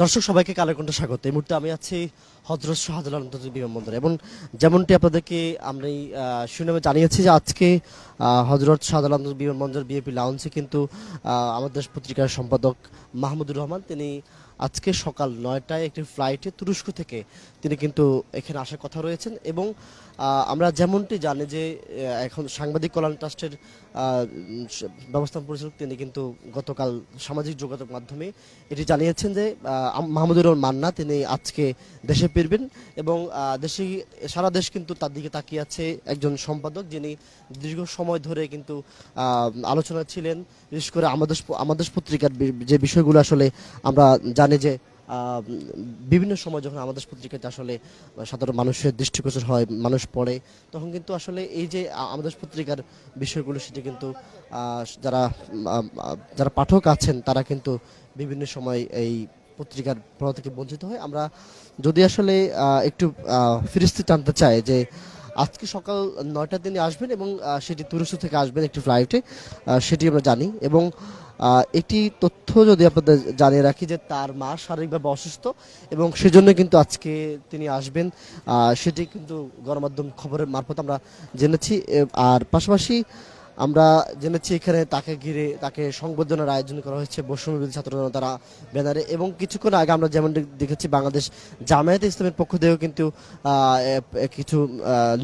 দর্শক সবাইকে কালের কণ্ঠে স্বাগত। এই মুহূর্তে আমি আছি হযরত শাহজালাল আন্তর্জাতিক বিমানবন্দরে এবং যেমনটি আপনাদেরকে আমরা শিরোনামে জানিয়েছি যে আজকে হযরত শাহজালাল আন্তর্জাতিক বিমানবন্দর বিএপি লাউঞ্জে কিন্তু আমাদের দেশ পত্রিকার সম্পাদক মাহমুদুর রহমান তিনি আজকে সকাল ৯টায় একটি ফ্লাইটে তুরস্ক থেকে তিনি কিন্তু এখানে আসার কথা রয়েছেন এবং আমরা যেমনটি জানি যে এখন সাংবাদিক কল্যাণ ট্রাস্টের ব্যবস্থাপনা পরিচালক তিনি কিন্তু গতকাল সামাজিক যোগাযোগ মাধ্যমে এটি জানিয়েছেন যে মাহমুদুর রহমান মান্না তিনি আজকে দেশে ফিরবেন এবং দেশে সারা দেশ কিন্তু তার দিকে তাকিয়ে আছে একজন সম্পাদক যিনি দীর্ঘ সময় ধরে কিন্তু আলোচনা ছিলেন, বিশেষ করে আমাদের পত্রিকার যে বিষয়গুলো আসলে আমরা জানি যে বিভিন্ন সময় যখন আমাদের পত্রিকাতে আসলে সাধারণ মানুষের দৃষ্টিগোচর হয়, মানুষ পড়ে, তখন কিন্তু আসলে এই যে আমাদের পত্রিকার বিষয়গুলো সেটি কিন্তু যারা যারা পাঠক আছেন তারা কিন্তু বিভিন্ন সময় এই পত্রিকার পড়া থেকে বঞ্চিত হয়। আমরা যদি আসলে একটু ফিরিস্তি টানতে চাই যে আজকে সকাল ৯টার দিনে আসবেন এবং সেটি তুরস্ক থেকে আসবেন একটি ফ্লাইটে, সেটি আমরা জানি এবং একটি তথ্য যদি আপনাদের জানিয়ে রাখি যে তার মা শারীরিকভাবে অসুস্থ এবং সেজন্য কিন্তু আজকে তিনি আসবেন, সেটি কিন্তু গণমাধ্যম খবরের মারফত আমরা জেনেছি। আর পাশাপাশি আমরা জেনেছি এখানে তাকে ঘিরে তাকে সংবর্ধনার আয়োজন করা হয়েছে বৈষম্যবিরোধী ছাত্র জনতার ব্যানারে এবং কিছুক্ষণ আগে আমরা যেমন দেখেছি বাংলাদেশ জামায়াতে ইসলামের পক্ষ থেকেও কিন্তু কিছু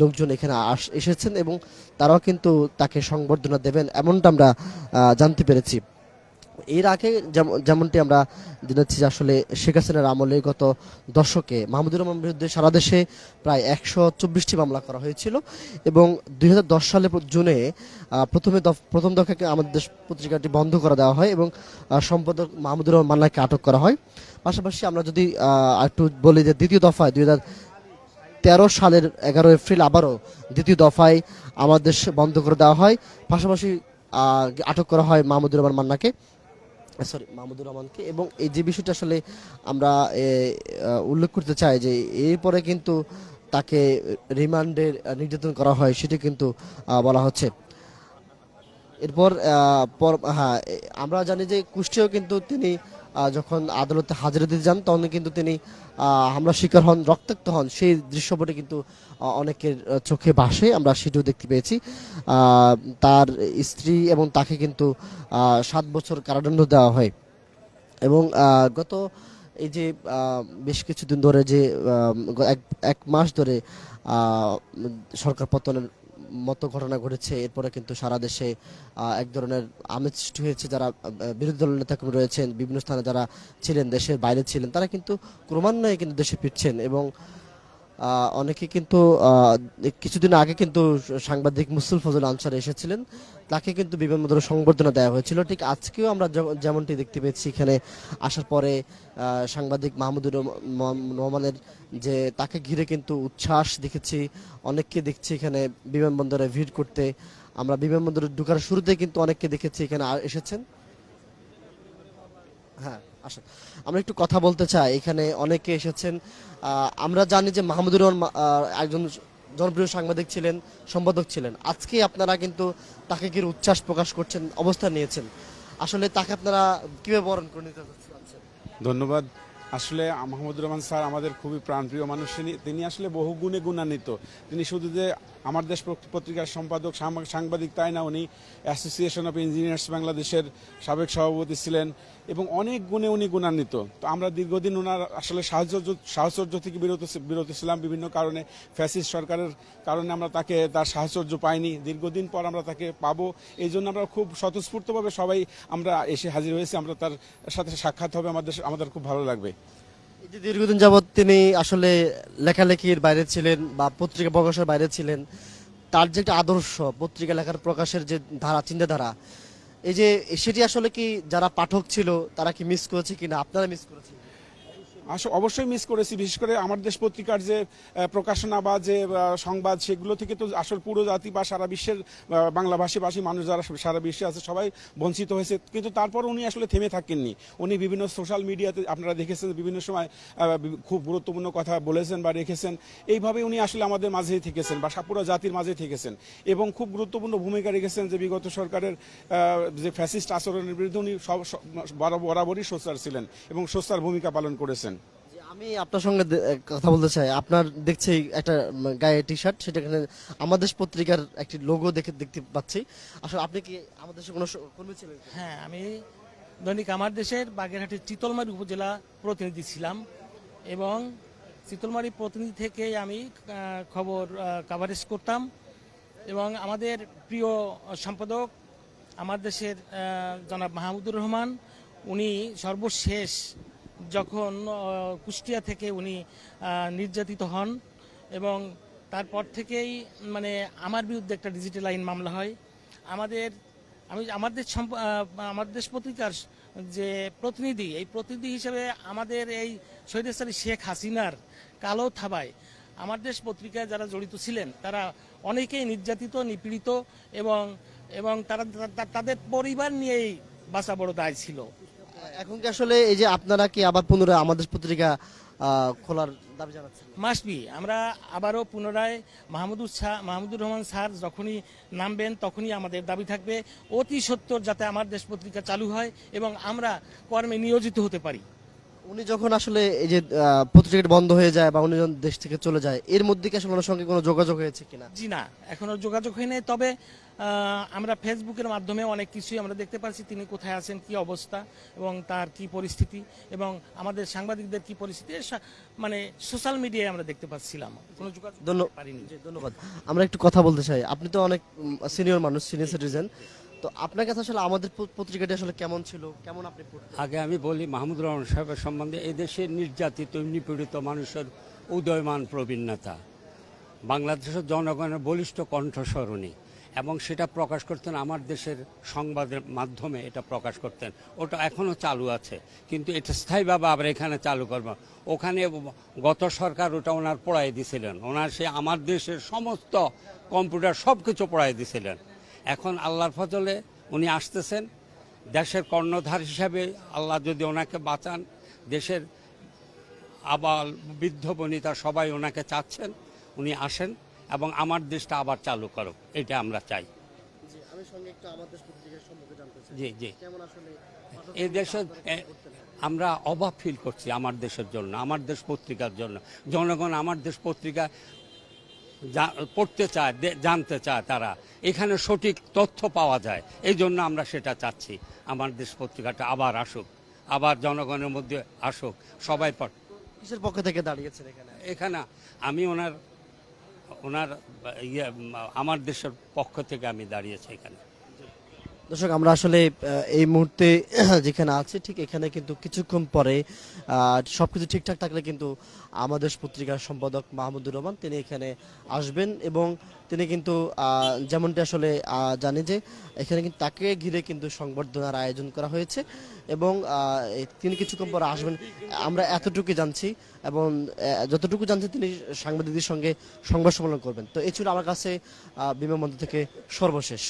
লোকজন এখানে এসেছেন এবং তারাও কিন্তু তাকে সংবর্ধনা দেবেন এমনটা আমরা জানতে পেরেছি। এর আগে যেমনটি আমরা জেনেছি যে আসলে শেখ হাসিনার আমলে গত দশকে মাহমুদুর রহমান বিরুদ্ধে সারা দেশে প্রায় ১২৪টি মামলা করা হয়েছিল এবং ২০১০ সালে জুনে প্রথম দফাকে আমাদের দেশ পত্রিকাটি বন্ধ করে দেওয়া হয় এবং সম্পাদক মাহমুদুর রহমান মান্নাকে আটক করা হয়। পাশাপাশি আমরা যদি একটু বলি যে দ্বিতীয় দফায় ২০১৩ সালের ১১ এপ্রিল আবারও দ্বিতীয় দফায় আমাদের দেশ বন্ধ করে দেওয়া হয়, পাশাপাশি আটক করা হয় মাহমুদুর রহমানকে এবং এই যে বিষয়টা আসলে আমরা উল্লেখ করতে চাই যে এরপরে কিন্তু তাকে রিমান্ডের নির্যাতন করা হয় সেটি কিন্তু বলা হচ্ছে। এরপর হ্যাঁ, আমরা জানি যে কুষ্টিয়াও কিন্তু তিনি যখন আদালতে হাজিরা দিতে যান তখন কিন্তু তিনি হামলা শিকার হন, রক্তাক্ত হন, সেই দৃশ্যপটে কিন্তু অনেকের চোখে ভাসে, আমরা সেটিও দেখতে পেয়েছি। তার স্ত্রী এবং তাকে কিন্তু 7 বছর কারাদণ্ড দেওয়া হয় এবং গত এই যে বেশ কিছুদিন ধরে যে এক মাস ধরে সরকার পতনের মতো ঘটনা ঘটেছে, এরপরে কিন্তু সারা দেশে এক ধরনের আমেজ সৃষ্টি হয়েছে। যারা বিরোধী দলের নেতাকর্মী রয়েছেন, বিভিন্ন স্থানে যারা ছিলেন, দেশের বাইরে ছিলেন, তারা কিন্তু ক্রমান্বয়ে কিন্তু দেশে ফিরছেন এবং অনেকে কিন্তু কিছুদিন আগে কিন্তু সাংবাদিক মুসুল ফজল আনসার এসেছিলেন, তাকে কিন্তু বিমানবন্দরে সংবর্ধনা দেওয়া হয়েছিল। ঠিক আজকেও আমরা যেমনটি দেখতে পেয়েছি এখানে আসার পরে সাংবাদিক মাহমুদুর রহমানের যে তাকে ঘিরে কিন্তু উচ্ছ্বাস দেখেছি, অনেককে দেখছি এখানে বিমানবন্দরে ভিড় করতে। আমরা বিমানবন্দরে ঢোকার শুরুতে কিন্তু অনেককে দেখেছি এখানে এসেছেন। হ্যাঁ, আসুন আমরা একটু কথা বলতে চাই, এখানে অনেকে এসেছেন। আমরা জানি যে মাহমুদুর রহমান একজন জনপ্রিয় সাংবাদিক ছিলেন, সম্পাদক ছিলেন। আজকে আপনারা কিন্তু তাকে ঘিরে উচ্ছ্বাস প্রকাশ করছেন, অবস্থান নিয়েছেন, আসলে তাকে আপনারা কিভাবে বরণ করে নিতে চাচ্ছেন? ধন্যবাদ। আসলে মাহমুদুর রহমান স্যার আমাদের খুবই প্রাণপ্রিয় মানুষ। তিনি আসলে বহু গুণে গুণান্বিত। তিনি শুধু যে আমার দেশ পত্রিকার সম্পাদক সাংবাদিক তাই না, উনি অ্যাসোসিয়েশন অফ ইঞ্জিনিয়ার্স বাংলাদেশের সাবেক সভাপতি ছিলেন এবং অনেক গুণে উনি গুণান্বিত। তো আমরা দীর্ঘদিন ওনার আসলে সাহচর্য থেকে বিরত ছিলাম বিভিন্ন কারণে, ফ্যাসিস্ট সরকারের কারণে আমরা তার সাহচর্য পাইনি। দীর্ঘদিন পর আমরা তাকে পাবো, এই জন্য আমরা খুব স্বতঃস্ফূর্তভাবে সবাই আমরা এসে হাজির হয়েছি। আমরা তার সাথে সাক্ষাৎ হবে, আমাদের খুব ভালো লাগবে। এই যে দীর্ঘদিন যাবৎ তিনি আসলে লেখালেখির বাইরে ছিলেন বা পত্রিকা প্রকাশের বাইরে ছিলেন, তার যে একটা আদর্শ পত্রিকা লেখার প্রকাশের যে চিন্তাধারা, এই যে সেটি আসলে কি যারা পাঠক ছিল তারা কি মিস করেছে কিনা, আপনারা মিস করেছেন? আসলে অবশ্যই মিস করেছি, বিশেষ করে আমার দেশ পত্রিকার যে প্রকাশনা বা যে সংবাদ, সেগুলো থেকে তো আসলে পুরো জাতি বা সারা বিশ্বের বাংলাভাষী মানুষ যারা সারা বিশ্বে আছে সবাই বঞ্চিত হয়েছে। কিন্তু তারপর উনি আসলে থেমে থাকেননি। উনি বিভিন্ন সোশ্যাল মিডিয়াতে আপনারা দেখেছেন বিভিন্ন সময় খুব গুরুত্বপূর্ণ কথা বলেছেন বা রেখেছেন। এইভাবে উনি আসলে আমাদের মাঝেই থেকেছেন বা পুরো জাতির মাঝে থেকেছেন এবং খুব গুরুত্বপূর্ণ ভূমিকা রেখেছেন যে বিগত সরকারের যে ফ্যাসিস্ট আচরণের বিরুদ্ধে উনি বরাবরই সোচ্চার ছিলেন এবং সোচ্চার ভূমিকা পালন করেছেন। যে আমি আপনার সঙ্গে কথা বলতে চাই। আপনার দেখছি একটা গায়ে টি শার্ট, সেটা এখানে আমার দেশ পত্রিকার একটি লোগো দেখতে পাচ্ছি। আসলে আপনি কি আমাদের দেশে কোনো কর্মী ছিলেন? হ্যাঁ, আমি দৈনিক আমার দেশের বাগেরহাটের চিতলমারী উপজেলা প্রতিনিধি ছিলাম এবং চিতলমারী প্রতিনিধি থেকে আমি খবর কাভারেজ করতাম এবং আমাদের প্রিয় সম্পাদক আমার দেশের জনাব মাহমুদুর রহমান, উনি সর্বশেষ যখন কুষ্টিয়া থেকে উনি নির্যাতিত হন এবং তারপর থেকেই মানে আমার বিরুদ্ধে একটা ডিজিটাল আইন মামলা হয়। আমার দেশ পত্রিকার যে প্রতিনিধি, এই প্রতিনিধি হিসেবে আমাদের এই স্বৈরাচারী শেখ হাসিনার কালো থাবায় আমার দেশ পত্রিকায় যারা জড়িত ছিলেন তারা অনেকেই নির্যাতিত, নিপীড়িত এবং এবং তারা তাদের পরিবার নিয়েই বাঁচা বড় দায় ছিল। এখন কি আসলে এই যে আপনারা কি আবার পুনরায় আমাদের পত্রিকা খোলার দাবি জানাচ্ছেন? মাসবি আমরা আবারও পুনরায় মাহমুদুর রহমান স্যার যখনই নামবেন তখনই আমাদের দাবি থাকবে অতি সত্বর যাতে আমার দেশ পত্রিকা চালু হয় এবং আমরা কর্মে নিয়োজিত হতে পারি। উনি যখন আসলে এই যে পত্রিকাটি বন্ধ হয়ে যায় বা উনি যখন দেশ থেকে চলে যায়, এর মধ্যে কি আসলে ওনার সঙ্গে কোনো যোগাযোগ হয়েছে কিনা? জি না, এখনো যোগাযোগ হয়নি, তবে আমরা ফেসবুকের মাধ্যমে অনেক কিছুই আমরা দেখতে পাচ্ছি তিনি কোথায় আছেন, কি অবস্থা এবং তার কি পরিস্থিতি এবং আমাদের সাংবাদিকদের কি পরিস্থিতি, মানে সোশ্যাল মিডিয়ায় আমরা দেখতে পাচ্ছিলাম। কোনো যোগাযোগ পারিনি। ধন্যবাদ। আমরা একটু কথা বলতে চাই। আপনি তো অনেক সিনিয়র মানুষ, সিনিয়র সিটিজেন, তো আপনার কাছে আসলে আমাদের পত্রিকাটি আসলে কেমন ছিল, কেমন আপনি পড়তেন? আগে আমি বলি মাহমুদুর রহমান সাহেবের সম্বন্ধে, এদেশের নির্যাতিত নিপীড়িত মানুষের উদয়মান প্রবীণ নেতা, বাংলাদেশের জনগণের বলিষ্ঠ কণ্ঠস্বর উনি, এবং সেটা প্রকাশ করতেন আমার দেশের সংবাদের মাধ্যমে, এটা প্রকাশ করতেন। ওটা এখনও চালু আছে, কিন্তু এটা স্থায়ীভাবে আবার এখানে চালু করব। ওখানে গত সরকার ওটা ওনার পড়াই দিয়েছিলেন, ওনার সে আমার দেশের সমস্ত কম্পিউটার সব কিছু পড়াই দিয়েছিলেন। এখন আল্লাহর ফজলে উনি আসতেছেন দেশের কর্ণধার হিসাবে, আল্লাহ যদি ওনাকে বাঁচান, দেশের আবাল বৃদ্ধ বনিতা সবাই ওনাকে চাচ্ছেন, উনি আসেন এবং আমার দেশটা আবার চালু করুক, এটা আমরা চাই। জি জি, এই দেশের আমরা অভাব ফিল করছি আমার দেশের জন্য, আমার দেশ পত্রিকার জন্য। জনগণ আমার দেশ পত্রিকা পড়তে চায়, জানতে চায়, তারা এখানে সঠিক তথ্য পাওয়া যায়, এই জন্য আমরা সেটা চাচ্ছি। আমার দেশ পত্রিকাটা আবার আসুক, আবার জনগণের মধ্যে আসুক, সবাই কিসের পক্ষ থেকে দাঁড়িয়েছেন এখানে? এখানে আমি ওনার আমার দেশের পক্ষ থেকে আমি দাঁড়িয়েছি এখানে। দর্শক, আমরা আসলে এই মুহূর্তে যেখানে আছি ঠিক এখানে কিন্তু কিছুক্ষণ পরে সবকিছু ঠিকঠাক থাকলে কিন্তু আমাদের পত্রিকার সম্পাদক মাহমুদুর রহমান তিনি এখানে আসবেন এবং তিনি কিন্তু যেমনটি আসলে জানি যে এখানে কিন্তু তাকে ঘিরে কিন্তু সংবর্ধনার আয়োজন করা হয়েছে এবং তিনি কিছুক্ষণ পরে আসবেন, আমরা এতটুকু জানছি এবং যতটুকু জানছি তিনি সাংবাদিকদের সঙ্গে সংবাদ সম্মেলন করবেন। তো এই ছিল আমার কাছে বিমানবন্দর থেকে সর্বশেষ।